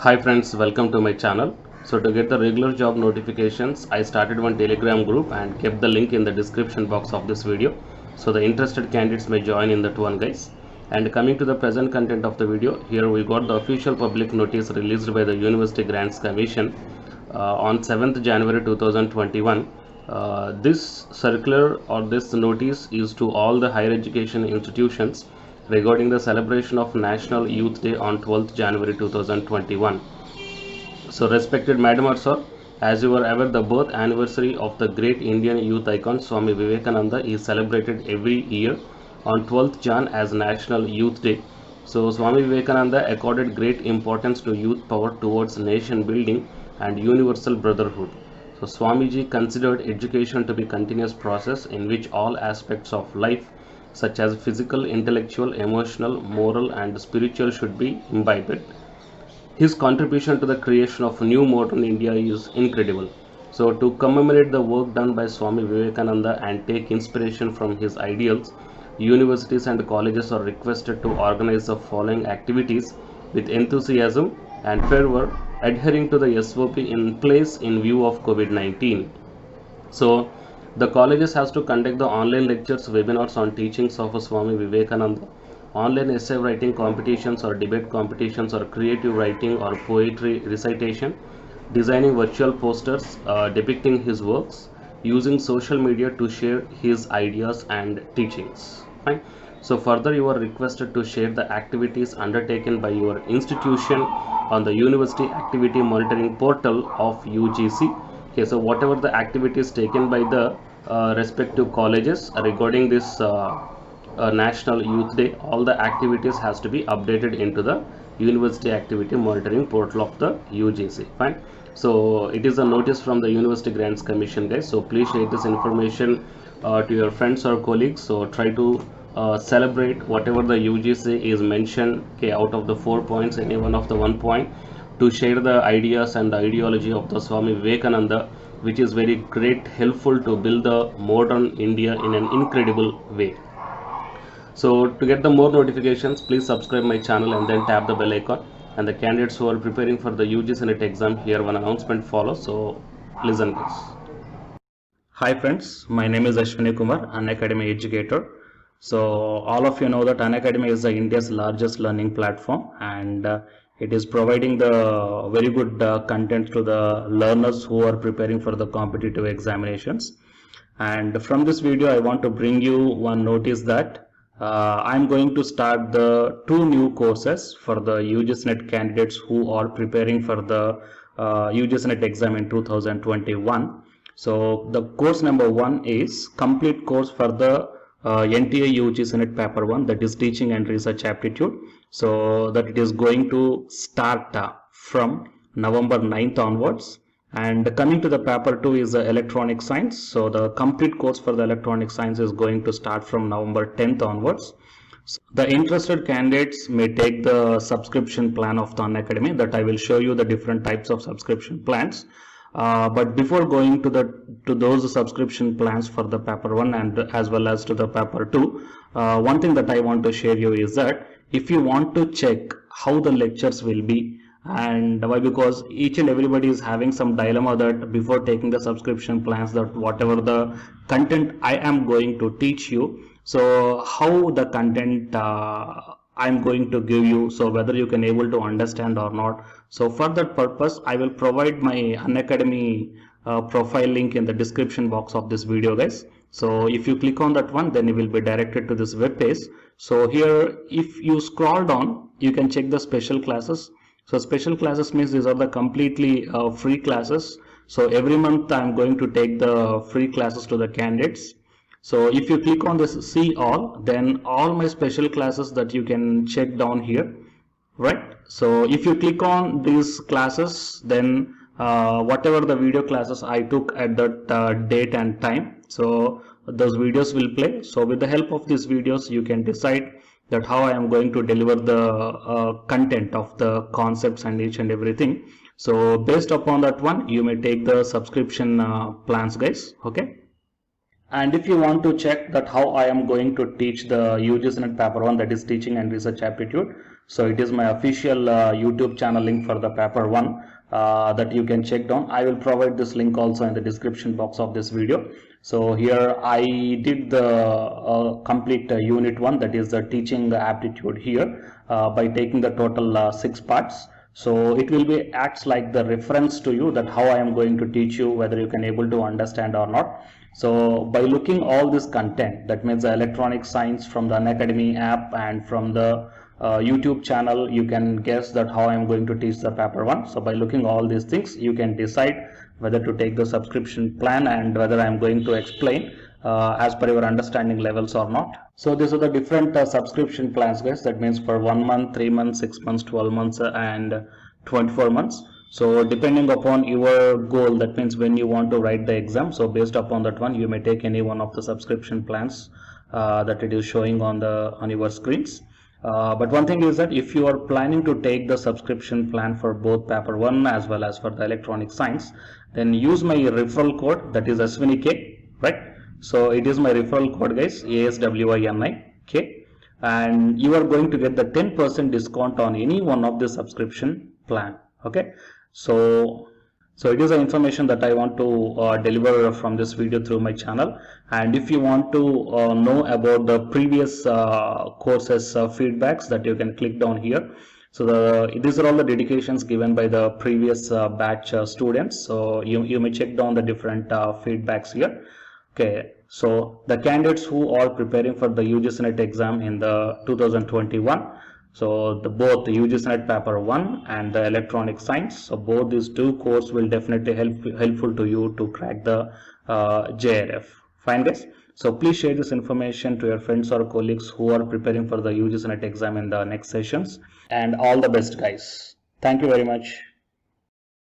Hi friends, welcome to my channel. So to get the regular job notifications, I started one Telegram group and kept the link in the description box of this video. So the interested candidates may join in that one, guys. And coming to the present content of the video, here we got the official public notice released by the University Grants Commission on 7th January 2021. This circular or this notice is to all the higher education institutions regarding the celebration of National Youth Day on 12th January 2021. So, respected Madam or Sir, as you are aware, the birth anniversary of the great Indian youth icon Swami Vivekananda is celebrated every year on 12th Jan as National Youth Day. So, Swami Vivekananda accorded great importance to youth power towards nation building and universal brotherhood. So, Swamiji considered education to be a continuous process in which all aspects of life such as physical, intellectual, emotional, moral, and spiritual should be imbibed. His contribution to the creation of new modern India is incredible. So, to commemorate the work done by Swami Vivekananda and take inspiration from his ideals, universities and colleges are requested to organize the following activities with enthusiasm and fervor, adhering to the SOP in place in view of COVID-19. So, the colleges has to conduct the online lectures, webinars on teachings of Swami Vivekananda, online essay writing competitions or debate competitions or creative writing or poetry recitation, designing virtual posters depicting his works, using social media to share his ideas and teachings. Fine. So further you are requested to share the activities undertaken by your institution on the University Activity Monitoring Portal of UGC. Okay, so whatever the activities taken by the respective colleges regarding this National Youth Day, all the activities has to be updated into the University Activity Monitoring Portal of the UGC. Fine. So it is a notice from the University Grants Commission, guys. So please share this information to your friends or colleagues. So try to celebrate whatever the UGC is mentioned. Okay, out of the 4 points, any one of the 1 point, to share the ideas and the ideology of the Swami Vivekananda, which is very great helpful to build the modern India in an incredible way. So to get the more notifications, please subscribe my channel and then tap the bell icon. And the candidates who are preparing for the UGC NET exam, here one announcement follows. So listen this. Hi friends, my name is Ashwini Kumar, Unacademy educator. So all of you know that Unacademy is India's largest learning platform, and it is providing the very good content to the learners who are preparing for the competitive examinations. And from this video I want to bring you one notice that I'm going to start the 2 new courses for the UGC NET candidates who are preparing for the UGC NET exam in 2021. So the course number 1 is complete course for the NTA UGC NET paper 1, that is teaching and research aptitude. So that it is going to start from November 9th onwards. And coming to the paper 2 is the electronic science. So the complete course for the electronic science is going to start from November 10th onwards. So the interested candidates may take the subscription plan of the Unacademy, that I will show you the different types of subscription plans. But before going to those subscription plans for the paper 1 and as well as to the paper 2, one thing that I want to share you is that if you want to check how the lectures will be, and why, because each and everybody is having some dilemma that before taking the subscription plans, that whatever the content I am going to teach you, so how the content I'm going to give you, so whether you can able to understand or not. So for that purpose I will provide my Unacademy profile link in the description box of this video, guys. So if you click on that one, then you will be directed to this web page. So here if you scroll down, you can check the special classes. So special classes means these are the completely free classes. So every month I'm going to take the free classes to the candidates. So if you click on this see all, then all my special classes that you can check down here, right? So if you click on these classes, then whatever the video classes I took at that date and time, so those videos will play. So with the help of these videos you can decide that how I am going to deliver the content of the concepts and each and everything. So based upon that one, you may take the subscription plans, guys. Okay. And if you want to check that how I am going to teach the UGC NET paper 1, that is teaching and research aptitude, so it is my official YouTube channel link for the paper 1 that you can check down. I will provide this link also in the description box of this video. So here I did the complete unit 1, that is the teaching aptitude here by taking the total 6 parts. So it will be acts like the reference to you that how I am going to teach you, whether you can able to understand or not. So by looking all this content, that means the electronic science from the Unacademy app and from the YouTube channel, you can guess that how I am going to teach the paper 1. So by looking all these things, you can decide whether to take the subscription plan and whether I am going to explain as per your understanding levels or not. So these are the different subscription plans, guys. That means for 1 month, 3 months, 6 months, 12 months and 24 months. So depending upon your goal, that means when you want to write the exam, so based upon that one, you may take any one of the subscription plans that it is showing on your screens. But one thing is that if you are planning to take the subscription plan for both paper 1 as well as for the electronic science, then use my referral code, that is ASWINIK, right? So it is my referral code, guys, ASWINIK, and you are going to get the 10% discount on any one of the subscription plan. Okay, so it is the information that I want to deliver from this video through my channel. And if you want to know about the previous courses feedbacks, that you can click down here. So these are all the dedications given by the previous batch students. So you may check down the different feedbacks here. Okay, so the candidates who are preparing for the UGC NET exam in the 2021, so both the UGC NET paper 1 and the electronic science, so both these two courses will definitely helpful to you to crack the JRF. Fine, guys. So please share this information to your friends or colleagues who are preparing for the UGC NET exam in the next sessions. And all the best, guys. Thank you very much.